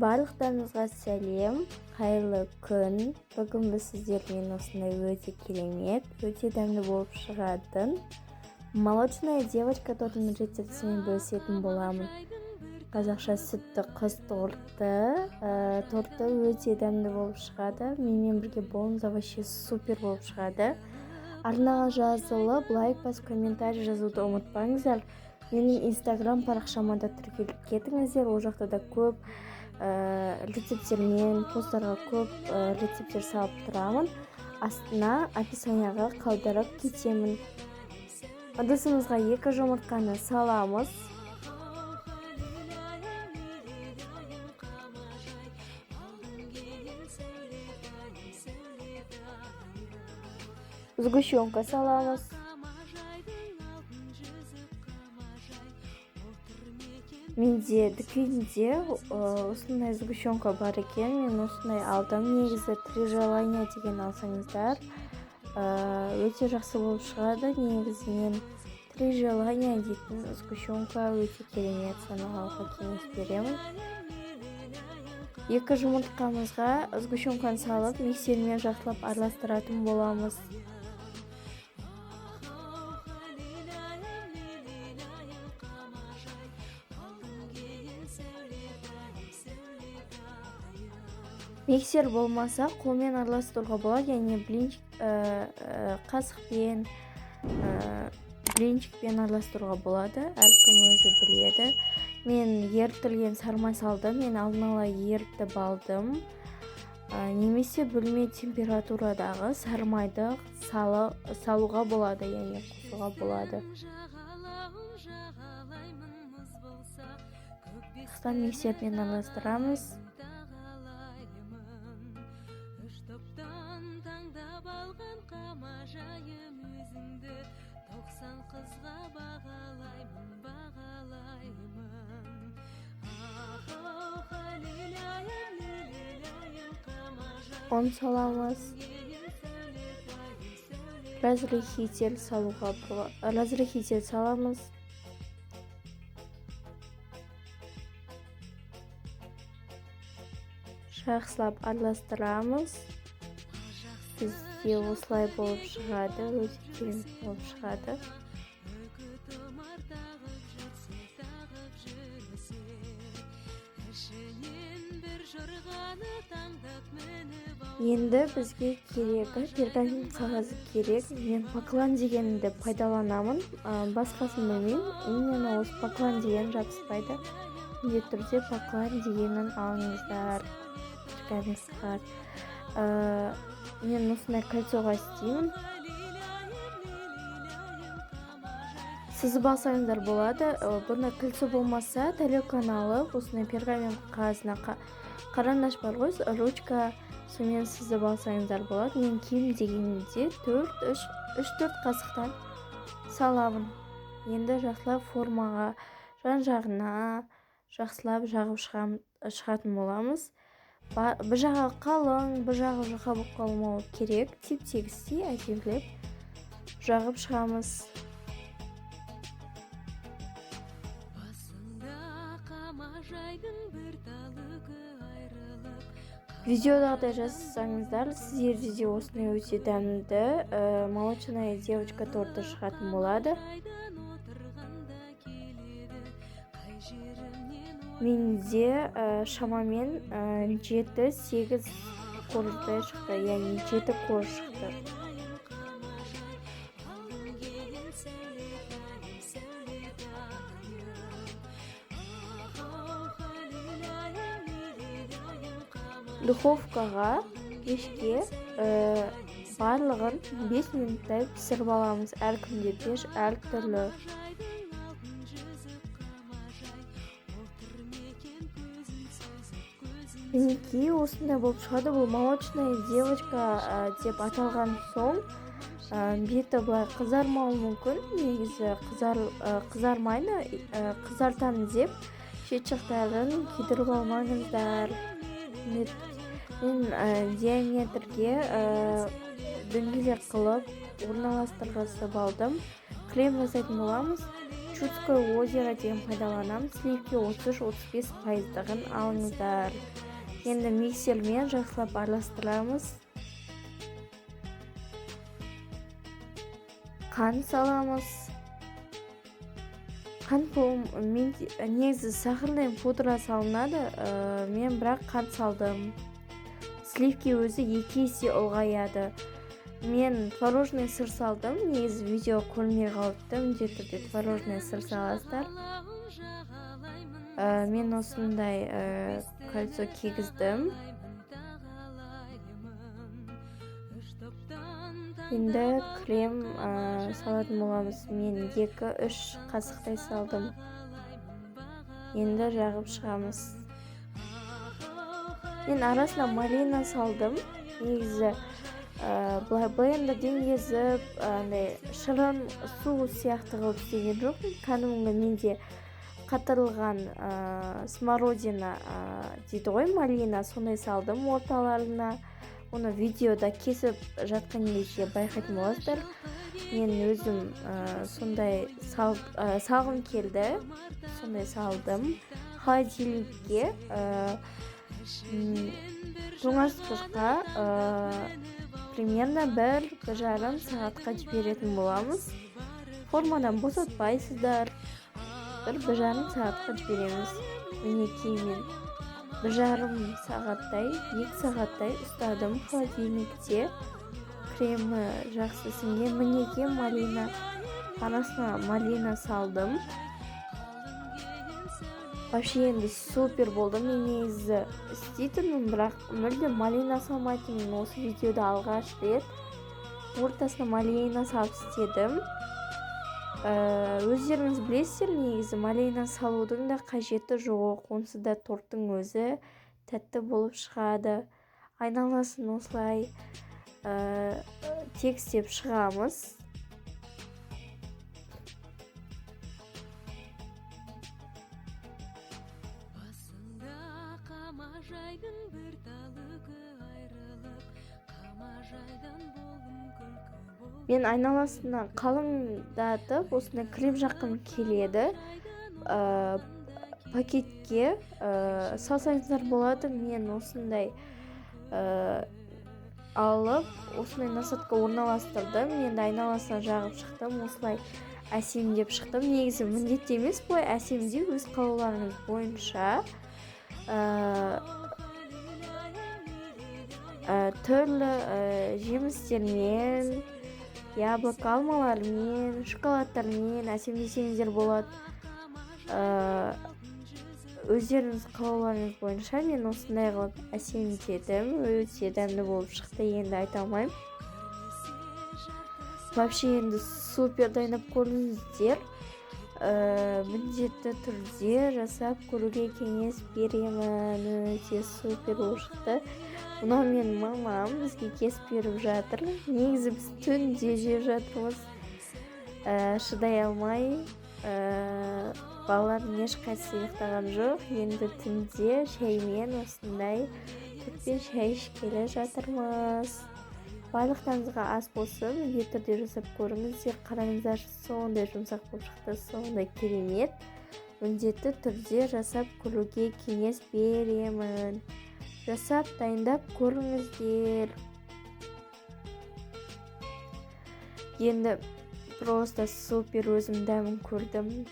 Барлықтарыңызға сәлем, қайырлы күн. Бүгін біз сіздермен осындай өте керемет, өте дәмді болып шығатын молочная девочка тортының рецептісімен бөлісетін боламын. Қазақша сүтті қыз торты өте дәмді болып шығады. Менімен бірге болыңыз, вообще супер болып шығады. Арнаға жазылып, лайк басып, комментарий жазуды ұмытпаңыздар. Менің инстаграм парақшама да тіркеліп кетіңіздер. Ол жақта да көп рецептермен, посттарға көп рецептер салып тұрамын. Астына описанияға қалдырып кетемін. Ыдысымызға 2 жұмыртқаны саламыз. Сгущенка саламыз. Менде дүкенде осындай сгущенка бар екен, мен осындай алдым. Негізі 3 желания деген алсаңыздар өте жақсы болып шығады. Негізінен 3 желания дейтін сгущенка өте керемет, саналауға кеңес беремін. 2 жұмыртқамызға сгущенканы салып, миксермен жақсылап араластыратын боламыз. Миксер болмаса, қолмен араластыруға болады, яғни қасықпен, блинчикпен араластыруға болады. Әркім өзі біледі. Мен ерітілген сармай салдым, мен алдын ала ерітіп алдым. Немесе бөлме температурадағы сармайды салуға болады, яғни қосуға болады. Миксермен араластырамыз. Он саламыз. Разрыхитель саламыз. Жақсылап араластырамыз. Бізде осылай болып шығады, өте керемет болып шығады. Енді бізге керегі пергамент қағазы керек. Мен поклан дегенді пайдаланамын, басқасын білмеймін. Именно осы поклан деген жабыспайды. Міндетті түрде поклан дегенін алыңыздар. Пергамент қағаз. Мен осындай кольцоға істеймін. Сызып алсаңыздар болады. Бұны кольцо болмаса, тарелканы алып, осындай пергамент қағазына қарандаш бар ғой, ручка, сонымен сызып алсаңыздар болады. Мен кем дегенде 3-4 қасықтан саламын. Енді жақсылап формаға, жан-жағына жақсылап жағып шығатын боламыз. Бір жағы қалың, бір жағы жұқа болып қалмауы керек. Теп-тегістей әдемілеп жағып шығамыз. Видеодағыдай жазсаңыздар, сіздерде де осындай өте дәмді молочная девочка торты шығатын болады. Менде шамамен 7-8 қордай шықты, яғни 7 қор шықты. Духовкаға пешке барлығын 5 минуттай пісіріп аламыз. Әркімде пеш әртүрлі. Мінекей осындай болып шығады. Бұл молочная девочка деп аталған соң беті былай қызармауы мүмкін. Негізі қызармайды, қызартамын деп шет жақтарын күйдіріп алмаңыздар. Мен диаметрге дөңгелек қылып орналастырғызып алдым. Крем жасайтын боламыз. Чудское озеро деген пайдаланамын. Сливки 33-35%-ын алыңыздар. Енді миксермен жақсылап араластырамыз. Қант саламыз. Қант мен негізі сахарный пудра салынады, мен бірақ қант салдым. Сливки өзі 2 есе ұлғаяды. Мен творожный сыр салдым. Негізі видео көрмей қалыпты. Міндетті түрде творожный сыр саласыздар. Мен осындай кольцо кигіздім. Енді крем салатын боламыз. Мен 2-3 қасықтай салдым. Енді жағып шығамыз. Мен арасына малина салдым. Негізі блендерден езіп, шырын су сияқты қылып істеген жоқпын. Кәдімгі менде қатырылған смородина дейді ғой, малина, сондай салдым орталарына. Оны видеода кесіп жатқан кезде байқайтын боласыздар. Мен өзім сондай салғым келді. Сондай салдым. Холодильникке тоңазытқышқа примерно 1-1,5 сағатқа жіберетін боламыз. Формадан босатпайсыздар. 1-1,5 сағатқа жібереміз. Мінекеймен 1,5 сағаттай, 2 сағаттай ұстадым холодильникте. Кремі жақсы сіңген. Мінекей малина. Арасына малина салдым. Вообще енді супер болды. Мен негізі істейтінмін, бірақ мүлде малина салмайтынмын. Осы видеода алғаш рет ортасына малина салып істедім. Өздеріңіз білесіздер, негізі малина салудың да қажеті жоқ. Онсыз да торттың өзі тәтті болып шығады. Айналасын осылай текстеп шығамыз. Мен айналасына қалыңдатып, осындай крем жаққым келеді. Пакетке салсаңыздар болады. Мен осындай алып, осындай насадка орналастырдым. Енді айналасына жағып шықтым. Осылай әсемдеп шықтым. Негізі міндетті емес, бұлай әсемдеу өз қалауларыңыз бойынша. Түрлі жемістермен, яблоко, алмалармен, шоколадтармен әсемдесеңіздер болады. Өздеріңіз қалауларыңыз бойынша мен осындай қылып әсемдедім. Өте дәмді болып шықты, енді айта алмаймын. Вообще енді супер дайындап көріңіздер. Міндетті түрде жасап көруге кеңес беремін. Өте супер болып шықты. Мұна мен мамам бізге кесіп беріп жатыр. Негізі біз түнде жеп жатырмыз. Шыдай алмай, балалардың ешқайсысы ұйықтаған жоқ. Енді түнде шаймен осындай тұтпен шай ішкелі жатырмыз. Барлықтарыңызға ас болсын, міндетті түрде жасап көріңіздер. Қараңыздар, сондай жұмсақ болып шықты, сондай керемет. Міндетті түрде жасап көруге кеңес беремін. Жасап дайындап көріңіздер. Енді просто супер, өзім дәмін көрдім.